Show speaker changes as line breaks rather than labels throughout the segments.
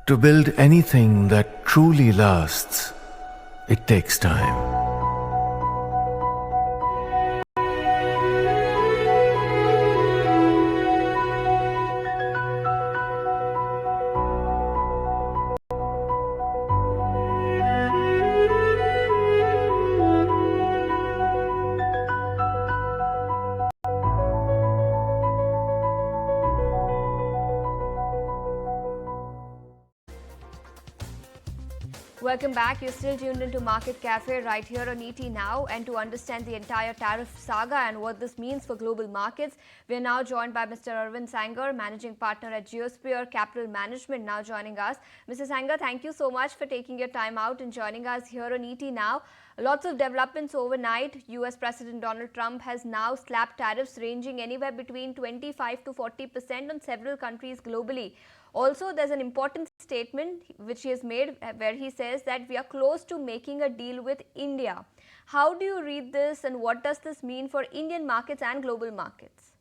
To build anything that truly lasts, it takes time.
Welcome back. You're still tuned into Market Cafe right here on ET Now. And to understand the entire tariff saga and what this means for global markets, we are now joined by Mr. Arvind Sanger, Managing Partner at Geosphere Capital Management, now joining us. Mr. Sanger, thank you so much for taking your time out and joining us here on ET Now. Lots of developments overnight. US President Donald Trump has now slapped tariffs ranging anywhere between 25 to 40% on several countries globally. Also, there's an important statement which he has made where he says that we are close to making a deal with India. How do you read this, and what does this mean for Indian markets and global markets?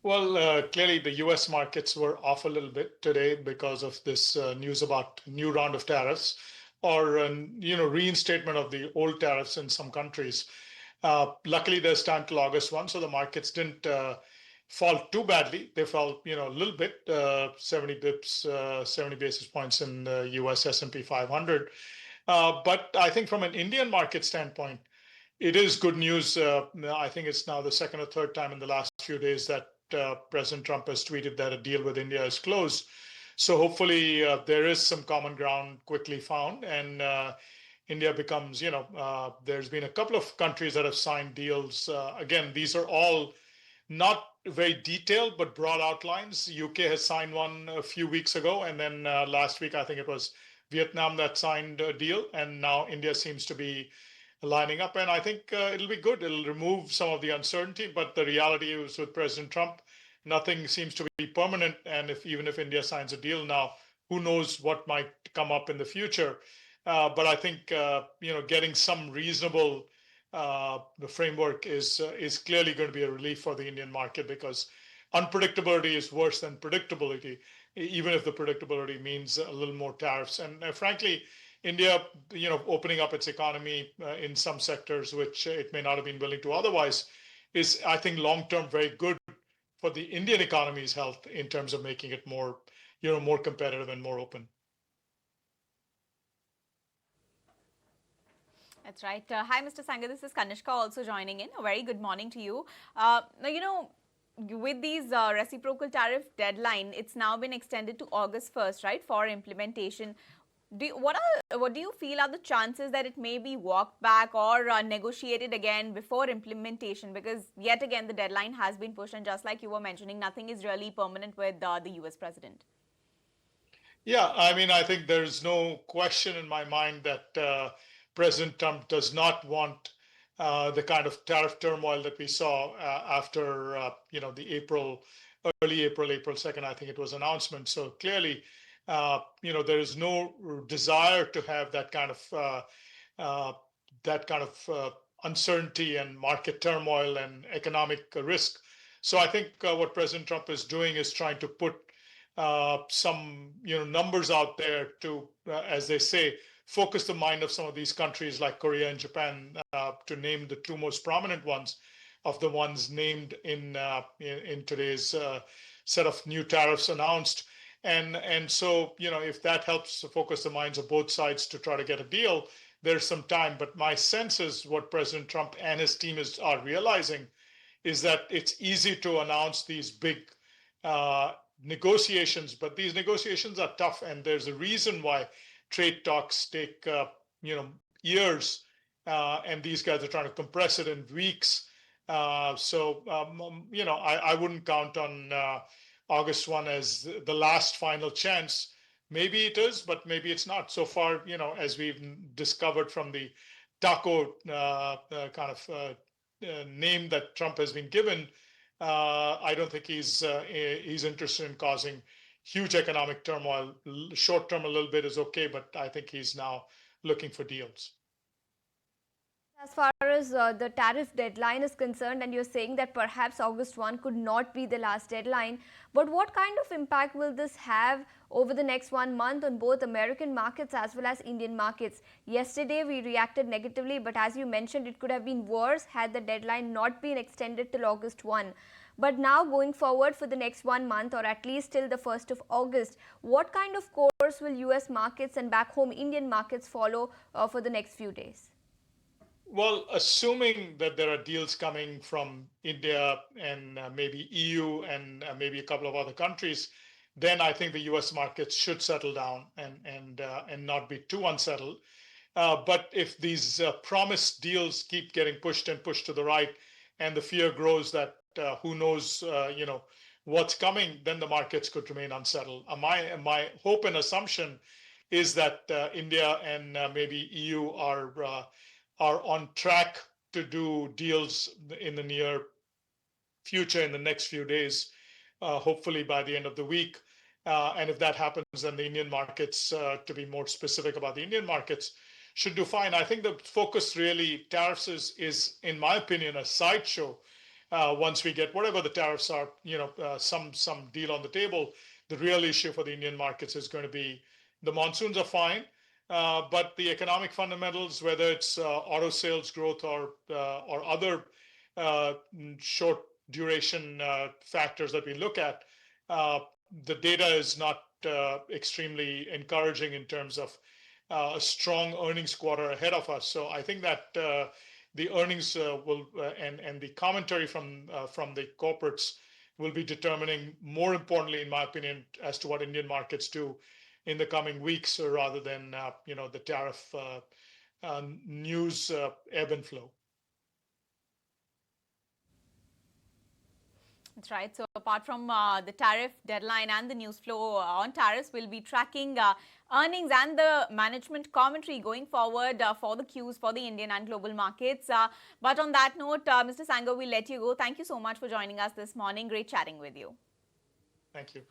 Well, clearly the U.S. markets were off a little bit today because of this news about new round of tariffs, or reinstatement of the old tariffs in some countries. Luckily, there's time till August 1, so the markets didn't fall too badly. They fell, a little bit, 70 bips, 70 basis points in the U.S. S&P 500. But I think from an Indian market standpoint, it is good news. I think it's now the second or third time in the last few days that President Trump has tweeted that a deal with India is closed. So hopefully there is some common ground quickly found, and India becomes, there's been a couple of countries that have signed deals. Again, these are all not very detailed, but broad outlines. UK has signed one a few weeks ago, and then last week, I think it was Vietnam that signed a deal, and now India seems to be lining up. And I think it'll be good. It'll remove some of the uncertainty, but the reality is with President Trump, nothing seems to be permanent. And even if India signs a deal now, who knows what might come up in the future. But I think, getting some reasonable the framework is clearly going to be a relief for the Indian market, because unpredictability is worse than predictability, even if the predictability means a little more tariffs. And frankly, India, opening up its economy in some sectors, which it may not have been willing to otherwise, is, I think, long-term very good for the Indian economy's health in terms of making it more, more competitive and more open.
That's right. Hi, Mr. Sanger. This is Kanishka also joining in. A very good morning to you. With these reciprocal tariff deadline, it's now been extended to August 1st, right, for implementation. What do you feel are the chances that it may be walked back or negotiated again before implementation? Because yet again, the deadline has been pushed, and just like you were mentioning, nothing is really permanent with the US president.
Yeah, I mean, I think there's no question in my mind that President Trump does not want the kind of tariff turmoil that we saw after early April 2nd, I think it was announcement. So clearly, there is no desire to have that kind of uncertainty and market turmoil and economic risk. So I think what President Trump is doing is trying to put some numbers out there to, as they say, focus the mind of some of these countries like Korea and Japan, to name the two most prominent ones of the ones named in today's set of new tariffs announced. And so, if that helps to focus the minds of both sides to try to get a deal, there's some time. But my sense is what President Trump and his team are realizing is that it's easy to announce these big negotiations, but these negotiations are tough, and there's a reason why trade talks take years, and these guys are trying to compress it in weeks. I wouldn't count on August 1 as the last final chance. Maybe it is, but maybe it's not. So far, as we've discovered from the taco name that Trump has been given, I don't think he's interested in causing huge economic turmoil. Short term, a little bit is okay, but I think he's now looking for deals.
As far as the tariff deadline is concerned, and you're saying that perhaps August 1 could not be the last deadline, but what kind of impact will this have over the next 1 month on both American markets as well as Indian markets? Yesterday we reacted negatively, but as you mentioned, it could have been worse had the deadline not been extended till August 1. But now going forward for the next 1 month, or at least till the 1st of August, what kind of course will US markets and back home Indian markets follow for the next few days?
Well, assuming that there are deals coming from India and maybe EU and maybe a couple of other countries, then I think the U.S. markets should settle down and not be too unsettled. But if these promised deals keep getting pushed and pushed to the right, and the fear grows that who knows, what's coming, then the markets could remain unsettled. My hope and assumption is that India and maybe EU are on track to do deals in the near future, in the next few days, hopefully by the end of the week. And if that happens, then the Indian markets, to be more specific about the Indian markets, should do fine. I think the focus really, tariffs is in my opinion, a sideshow. Once we get whatever the tariffs are, some deal on the table, the real issue for the Indian markets is going to be the monsoons are fine. But the economic fundamentals, whether it's auto sales growth or other short duration factors that we look at, the data is not extremely encouraging in terms of a strong earnings quarter ahead of us. So I think that the earnings will and the commentary from the corporates will be determining, more importantly, in my opinion, as to what Indian markets do in the coming weeks, rather than the tariff news ebb and flow.
That's right. So apart from the tariff deadline and the news flow on tariffs, we'll be tracking earnings and the management commentary going forward for the cues for the Indian and global markets. But on that note, Mr. Sanger, we'll let you go. Thank you so much for joining us this morning. Great chatting with you.
Thank you.